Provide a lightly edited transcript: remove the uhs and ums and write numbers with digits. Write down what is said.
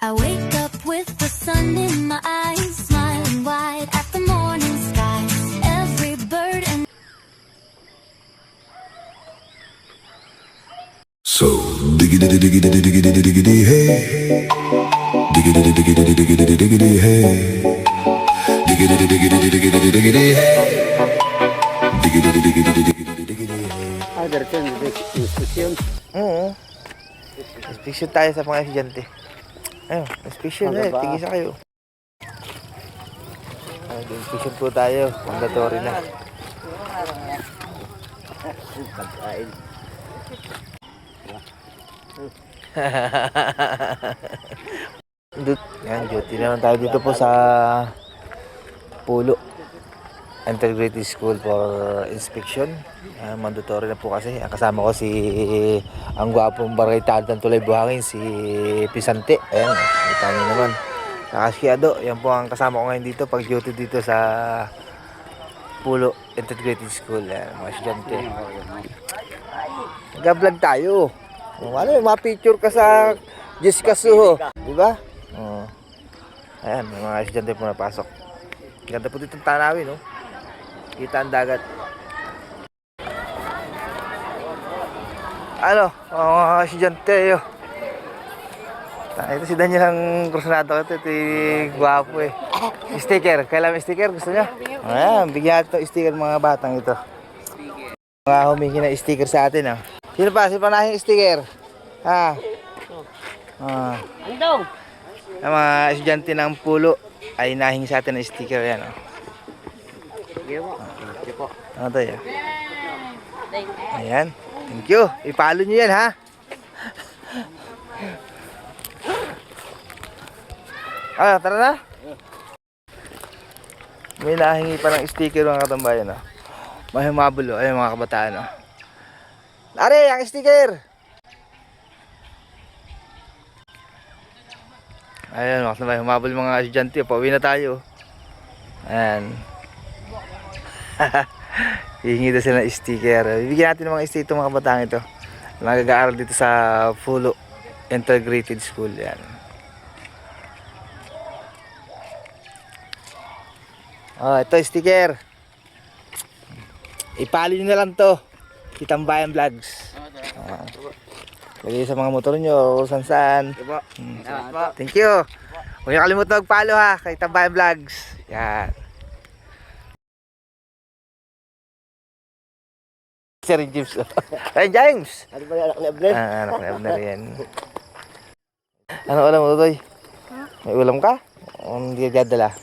I wake up with the sun in my eyes, smiling wide at the morning skies. Every bird and So diggity diggity diggity diggity hey, diggity diggity diggity diggity hey, diggity diggity diggity diggity hey, diggity diggity diggity diggity hey. Diretso yung inspection. Oo. Inspection tayo sa mga estudyante. Ayun, inspection na eh. Tigisa kayo. Inspection po tayo. Mandatory na. Pagkain. Yan, duty naman tayo dito po sa Pulo Integrated School for Inspection. Mandatory na po kasi. Ang kasama ko si ang gwapong barkay ng Tulay Buhangin, si Pisante. Ayan, kita niyo naman. Nakaskiado. Yan po ang kasama ko ngayon dito pag duty dito sa Pulo Integrated School. Ayan, mga estudyante. Nag-vlog tayo. Ano, ma-picture ka sa Jessica Suho. Diba? Oo. Ayan, may mga estudyante po napasok. Ganda po dito ang tanawin, no? Kita ang dagat. Ano? Mga estudyante, yun. Ito si Daniel ang kursunado. Ito yung gwapo eh. Sticker. Kailan may sticker? Gusto niya? Ayan, bigyan natin itong sticker mga batang ito. Mga humingi na sticker sa atin, ah. Sino pa? Sino pa nahing sticker? Ha? Andong! Ang mga estudyante ng Pulo ay nahing sa atin ng sticker. Yan, oh. Ano tayo? Ayan. Thank you. Ipalo nyo yan, ha? Tara na. May nahingi pa ng sticker mga katambayan, oh. Mahimabulo. Ayun mga kabataan, oh. Are, ang sticker! Ayan, mga katambayan. Humabol mga estudyante. Pauwi na tayo. Ayan. Hihingi daw sila ng sticker. Bibigyan natin ng mga sticker itong mga kabataan ito. Nagag-aaral dito sa Pulo Integrated School. Ayan. Oh, ito sticker. Ipalo nyo na lang to. Kitambayan Vlogs. Lagay sa mga motor nyo o saan. Thank you. Huwag nyo kalimutan mag-follow ha. Kay Tambayan Vlogs. Yan. Sir James. Hey James. Ano ba yan? Anak ni Abner? Anak ni Abner yan. Ano ulam mo, Toy? May ulam ka? O hindi dadala?